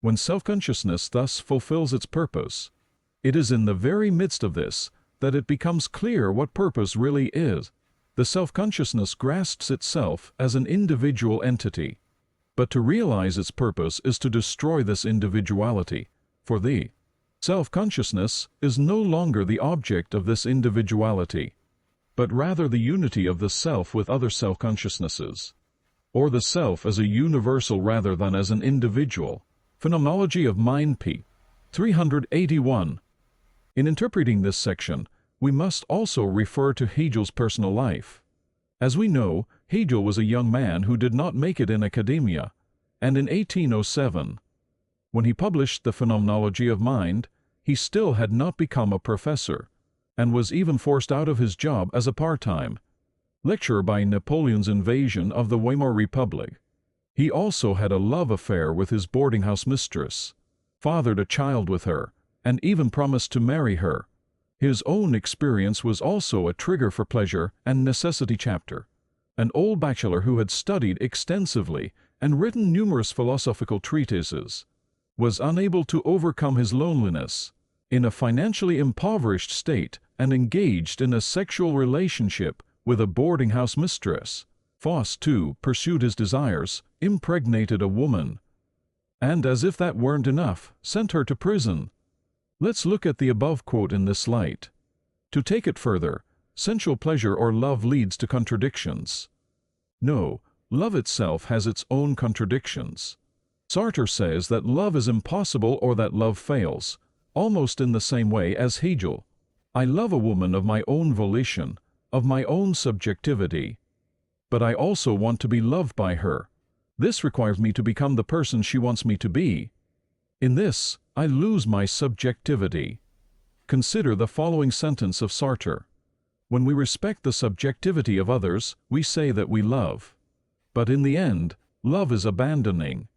When self-consciousness thus fulfills its purpose, it is in the very midst of this that it becomes clear what purpose really is. The self-consciousness grasps itself as an individual entity, but to realize its purpose is to destroy this individuality, for the self-consciousness is no longer the object of this individuality, but rather the unity of the self with other self-consciousnesses, or the self as a universal rather than as an individual. Phenomenology of Mind p. 381. In interpreting this section, we must also refer to Hegel's personal life. As we know, Hegel was a young man who did not make it in academia, and in 1807, when he published the Phenomenology of Mind, he still had not become a professor, and was even forced out of his job as a part-time lecturer by Napoleon's invasion of the Weimar Republic. He also had a love affair with his boarding-house mistress, fathered a child with her, and even promised to marry her. His own experience was also a trigger for Pleasure and Necessity chapter. An old bachelor who had studied extensively and written numerous philosophical treatises was unable to overcome his loneliness, in a financially impoverished state, and engaged in a sexual relationship with a boarding-house mistress. Faust, too, pursued his desires, impregnated a woman, and, as if that weren't enough, sent her to prison. Let's look at the above quote in this light. To take it further, sensual pleasure or love leads to contradictions. No, love itself has its own contradictions. Sartre says that love is impossible or that love fails, almost in the same way as Hegel. I love a woman of my own volition, of my own subjectivity, but I also want to be loved by her. This requires me to become the person she wants me to be. In this, I lose my subjectivity. Consider the following sentence of Sartre. When we respect the subjectivity of others, we say that we love. But in the end, love is abandoning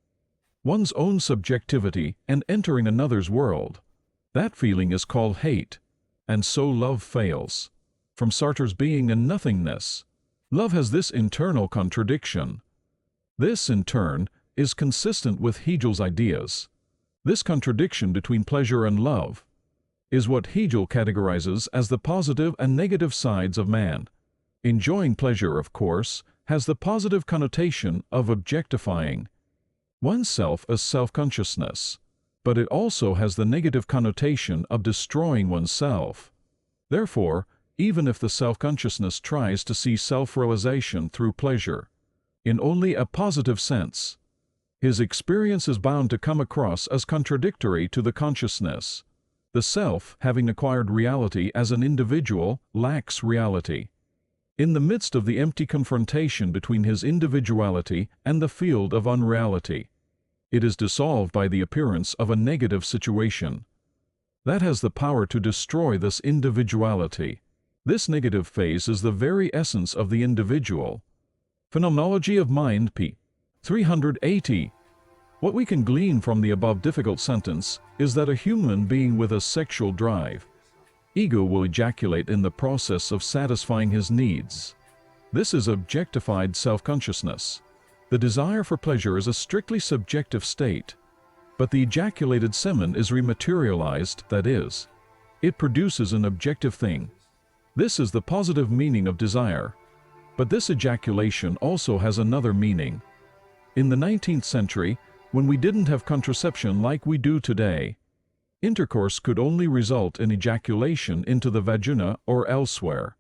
one's own subjectivity and entering another's world. That feeling is called hate, and so love fails. From Sartre's Being and Nothingness, love has this internal contradiction. This, in turn, is consistent with Hegel's ideas. This contradiction between pleasure and love is what Hegel categorizes as the positive and negative sides of man. Enjoying pleasure, of course, has the positive connotation of objectifying oneself as self-consciousness, but it also has the negative connotation of destroying oneself. Therefore, even if the self-consciousness tries to see self-realization through pleasure in only a positive sense, his experience is bound to come across as contradictory to the consciousness. The self, having acquired reality as an individual, lacks reality. In the midst of the empty confrontation between his individuality and the field of unreality, it is dissolved by the appearance of a negative situation that has the power to destroy this individuality. This negative phase is the very essence of the individual. Phenomenology of Mind p. 380. What we can glean from the above difficult sentence is that a human being with a sexual drive, ego, will ejaculate in the process of satisfying his needs. This is objectified self-consciousness. The desire for pleasure is a strictly subjective state, but the ejaculated semen is rematerialized, that is, it produces an objective thing. This is the positive meaning of desire. But this ejaculation also has another meaning. In the 19th century, when we didn't have contraception like we do today, intercourse could only result in ejaculation into the vagina or elsewhere.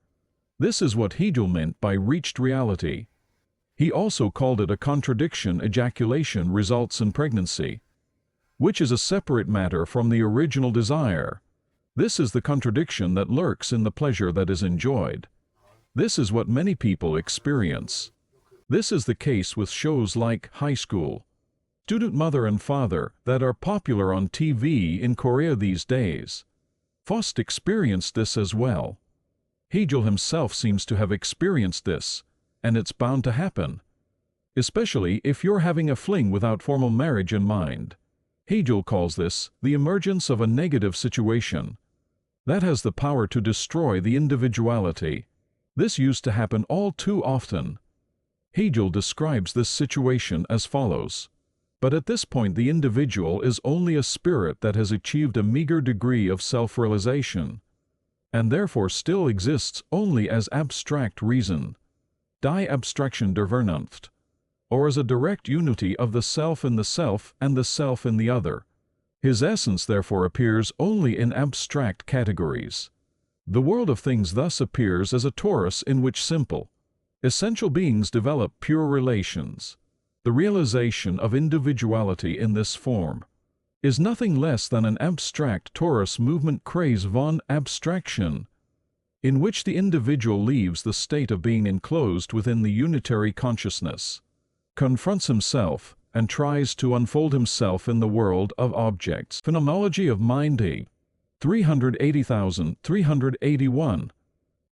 This is what Hegel meant by reached reality. He also called it a contradiction. Ejaculation results in pregnancy, which is a separate matter from the original desire. This is the contradiction that lurks in the pleasure that is enjoyed. This is what many people experience. This is the case with shows like High School, Student Mother and Father that are popular on TV in Korea these days. Faust experienced this as well. Hegel himself seems to have experienced this, and it's bound to happen, especially if you're having a fling without formal marriage in mind. Hegel calls this the emergence of a negative situation that has the power to destroy the individuality. This used to happen all too often. Hegel describes this situation as follows. But at this point the individual is only a spirit that has achieved a meager degree of self-realization, and therefore still exists only as abstract reason, die Abstraction der Vernunft, or as a direct unity of the self in the self and the self in the other. His essence therefore appears only in abstract categories. The world of things thus appears as a torus in which simple, essential beings develop pure relations. The realization of individuality in this form is nothing less than an abstract torus movement Kreis von Abstraction, in which the individual leaves the state of being enclosed within the unitary consciousness, confronts himself, and tries to unfold himself in the world of objects. Phenomenology of Mind 380,381.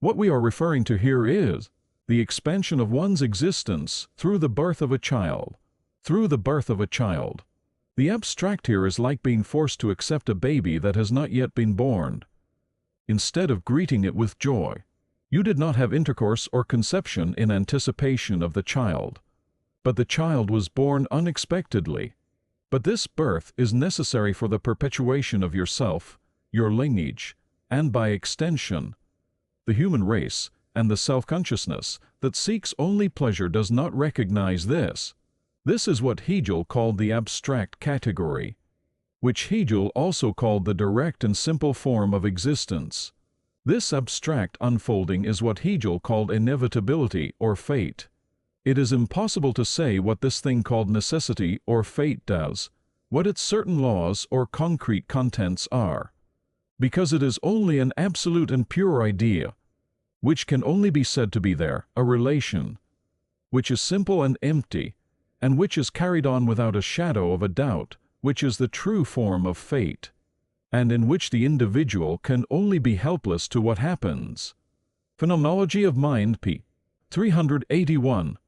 What we are referring to here is the expansion of one's existence through the birth of a child. Through the birth of a child. The abstract here is like being forced to accept a baby that has not yet been born. Instead of greeting it with joy, you did not have intercourse or conception in anticipation of the child, but the child was born unexpectedly. But this birth is necessary for the perpetuation of yourself, your lineage, and by extension, the human race, and the self-consciousness that seeks only pleasure does not recognize this. This is what Hegel called the abstract category, which Hegel also called the direct and simple form of existence. This abstract unfolding is what Hegel called inevitability or fate. It is impossible to say what this thing called necessity or fate does, what its certain laws or concrete contents are, because it is only an absolute and pure idea, which can only be said to be there, a relation, which is simple and empty, and which is carried on without a shadow of a doubt, which is the true form of fate, and in which the individual can only be helpless to what happens. Phenomenology of Mind p. 381.